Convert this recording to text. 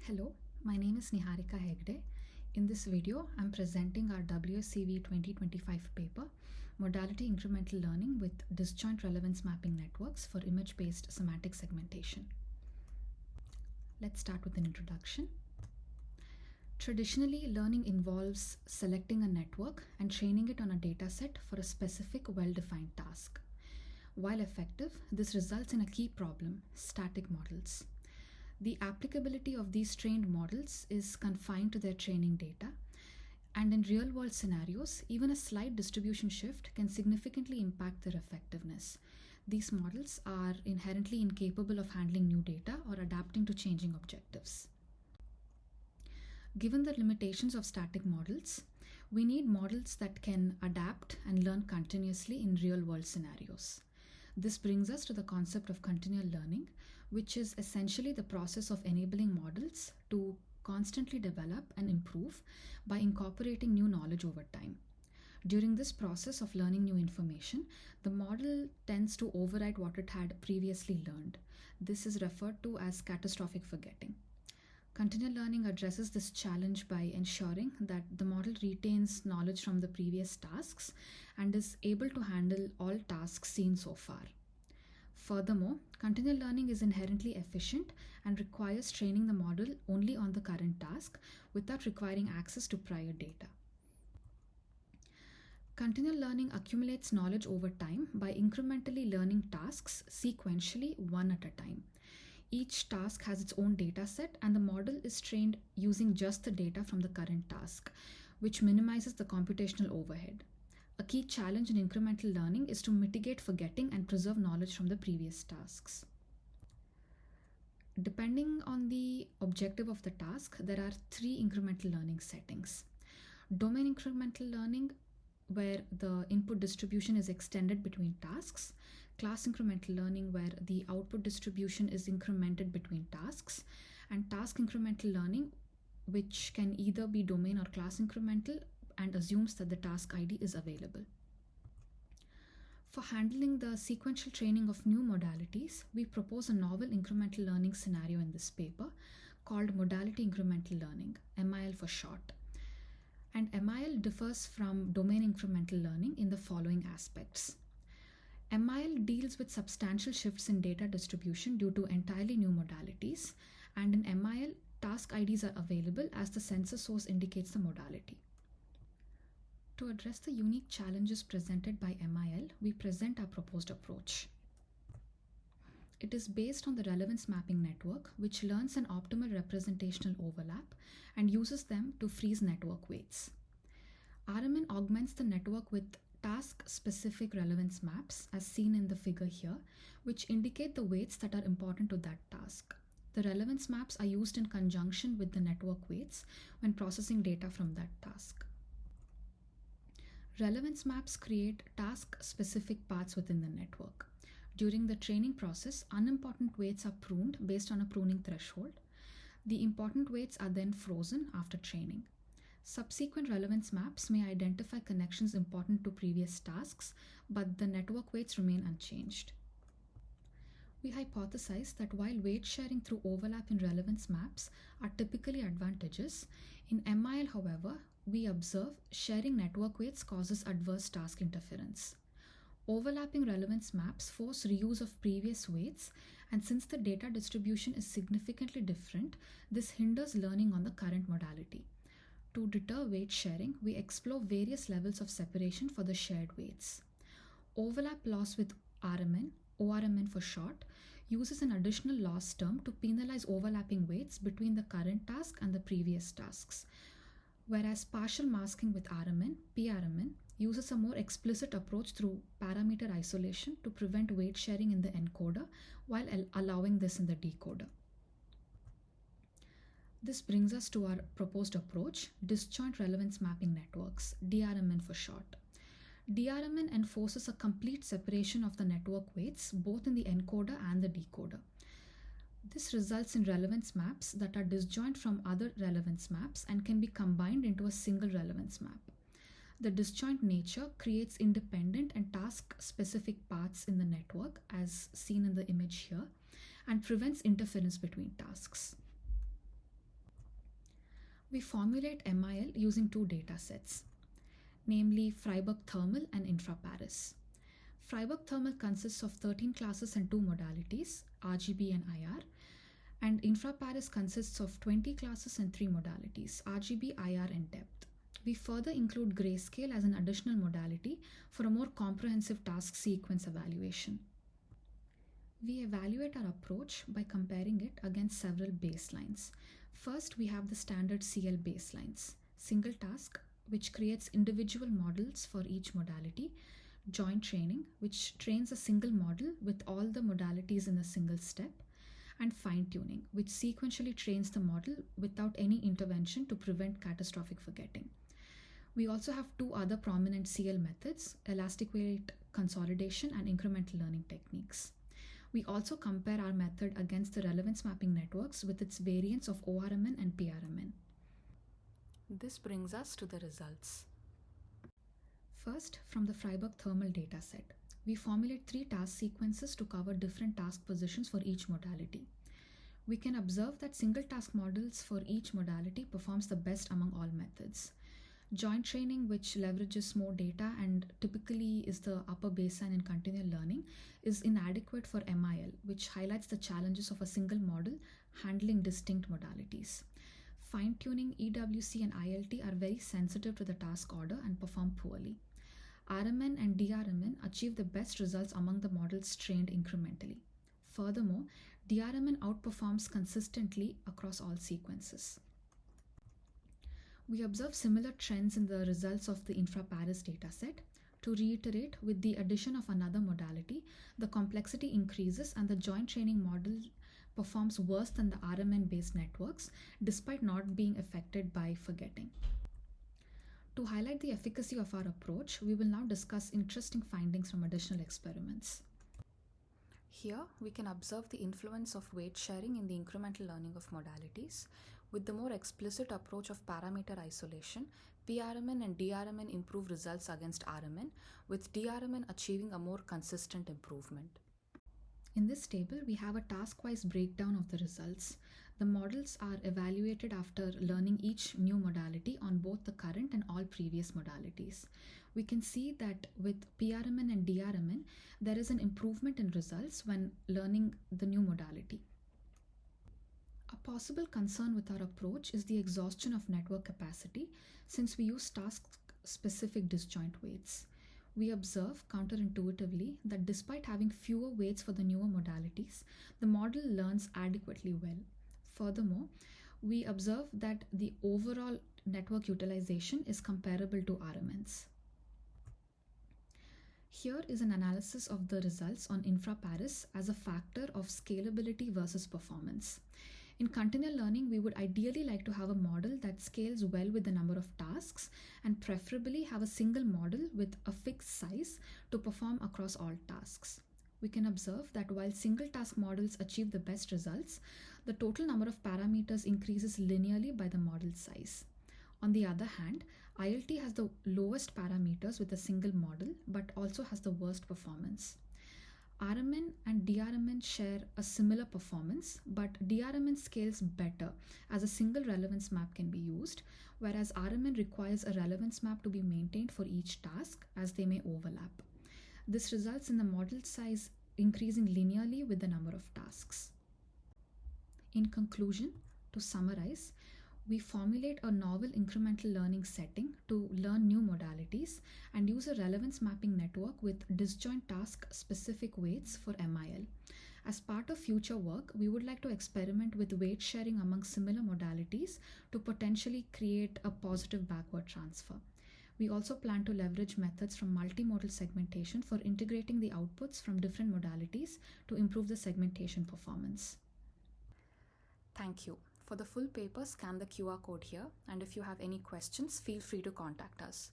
Hello, my name is Niharika.hegde. In this video, I'm presenting our WACV 2025 paper, Modality-Incremental Learning with Disjoint Relevance Mapping Networks for Image-Based Semantic Segmentation. Let's start with an introduction. Traditionally, learning involves selecting a network and training it on a dataset for a specific well-defined task. While effective, this results in a key problem: static models. The applicability of these trained models is confined to their training data, and in real-world scenarios, even a slight distribution shift can significantly impact their effectiveness. These models are inherently incapable of handling new data or adapting to changing objectives. Given the limitations of static models, we need models that can adapt and learn continuously in real-world scenarios. This brings us to the concept of continual learning, which is essentially the process of enabling models to constantly develop and improve by incorporating new knowledge over time. During this process of learning new information, the model tends to override what it had previously learned. This is referred to as catastrophic forgetting. Continual learning addresses this challenge by ensuring that the model retains knowledge from the previous tasks and is able to handle all tasks seen so far. Furthermore, continual learning is inherently efficient and requires training the model only on the current task without requiring access to prior data. Continual learning accumulates knowledge over time by incrementally learning tasks sequentially one at a time. Each task has its own data set, and the model is trained using just the data from the current task, which minimizes the computational overhead. A key challenge in incremental learning is to mitigate forgetting and preserve knowledge from the previous tasks. Depending on the objective of the task, there are three incremental learning settings. Domain incremental learning, where the input distribution is extended between tasks. Class incremental learning, where the output distribution is incremented between tasks. And task incremental learning, which can either be domain or class incremental and assumes that the task ID is available. For handling the sequential training of new modalities, we propose a novel incremental learning scenario in this paper called Modality-Incremental Learning, MIL for short. And MIL differs from domain incremental learning in the following aspects. MIL deals with substantial shifts in data distribution due to entirely new modalities, and in MIL, task IDs are available as the sensor source indicates the modality. To address the unique challenges presented by MIL, we present our proposed approach. It is based on the Relevance Mapping Network, which learns an optimal representational overlap and uses them to freeze network weights. RMN augments the network with task-specific relevance maps, as seen in the figure here, which indicate the weights that are important to that task. The relevance maps are used in conjunction with the network weights when processing data from that task. Relevance maps create task-specific paths within the network. During the training process, unimportant weights are pruned based on a pruning threshold. The important weights are then frozen after training. Subsequent relevance maps may identify connections important to previous tasks, but the network weights remain unchanged. We hypothesize that while weight sharing through overlap in relevance maps are typically advantageous, in MIL, however, we observe sharing network weights causes adverse task interference. Overlapping relevance maps force reuse of previous weights, and since the data distribution is significantly different, this hinders learning on the current modality. To deter weight sharing, we explore various levels of separation for the shared weights. Overlap loss with RMN, ORMN for short, uses an additional loss term to penalize overlapping weights between the current task and the previous tasks, whereas partial masking with RMN, PRMN, uses a more explicit approach through parameter isolation to prevent weight sharing in the encoder while allowing this in the decoder. This brings us to our proposed approach, Disjoint Relevance Mapping Networks, DRMN for short. DRMN enforces a complete separation of the network weights both in the encoder and the decoder. This results in relevance maps that are disjoint from other relevance maps and can be combined into a single relevance map. The disjoint nature creates independent and task-specific paths in the network, as seen in the image here, and prevents interference between tasks. We formulate MIL using two data sets, namely Freiburg thermal and infra-Paris. Freiburg thermal consists of 13 classes and 2 modalities, RGB and IR, and infra-Paris consists of 20 classes and 3 modalities, RGB, IR, and depth. We further include grayscale as an additional modality for a more comprehensive task sequence evaluation. We evaluate our approach by comparing it against several baselines. First, we have the standard CL baselines, single task, which creates individual models for each modality, joint training, which trains a single model with all the modalities in a single step, and fine-tuning, which sequentially trains the model without any intervention to prevent catastrophic forgetting. We also have two other prominent CL methods, elastic weight consolidation and incremental learning techniques. We also compare our method against the relevance mapping networks with its variance of ORMN and PRMN. This brings us to the results. First, from the Freiburg thermal dataset, we formulate 3 task sequences to cover different task positions for each modality. We can observe that single task models for each modality performs the best among all methods. Joint training, which leverages more data and typically is the upper baseline in continual learning, is inadequate for MIL, which highlights the challenges of a single model handling distinct modalities. Fine-tuning, EWC, and ILT are very sensitive to the task order and perform poorly. RMN and DRMN achieve the best results among the models trained incrementally. Furthermore, DRMN outperforms consistently across all sequences. We observe similar trends in the results of the infra-Paris dataset. To reiterate, with the addition of another modality, the complexity increases and the joint training model performs worse than the RMN-based networks, despite not being affected by forgetting. To highlight the efficacy of our approach, we will now discuss interesting findings from additional experiments. Here, we can observe the influence of weight sharing in the incremental learning of modalities. With the more explicit approach of parameter isolation, PRMN and DRMN improve results against RMN, with DRMN achieving a more consistent improvement. In this table, we have a task-wise breakdown of the results. The models are evaluated after learning each new modality on both the current and all previous modalities. We can see that with PRMN and DRMN, there is an improvement in results when learning the new modality. A possible concern with our approach is the exhaustion of network capacity since we use task-specific disjoint weights. We observe counterintuitively that despite having fewer weights for the newer modalities, the model learns adequately well. Furthermore, we observe that the overall network utilization is comparable to RMNs. Here is an analysis of the results on infra-Paris as a factor of scalability versus performance. In continual learning, we would ideally like to have a model that scales well with the number of tasks and preferably have a single model with a fixed size to perform across all tasks. We can observe that while single task models achieve the best results, the total number of parameters increases linearly by the model size. On the other hand, ILT has the lowest parameters with a single model but also has the worst performance. RMN and DRMN share a similar performance, but DRMN scales better as a single relevance map can be used, whereas RMN requires a relevance map to be maintained for each task as they may overlap. This results in the model size increasing linearly with the number of tasks. In conclusion, to summarize, we formulate a novel incremental learning setting to learn new modalities and use a relevance mapping network with disjoint task-specific weights for MIL. As part of future work, we would like to experiment with weight sharing among similar modalities to potentially create a positive backward transfer. We also plan to leverage methods from multimodal segmentation for integrating the outputs from different modalities to improve the segmentation performance. Thank you. For the full paper, scan the QR code here, and if you have any questions, feel free to contact us.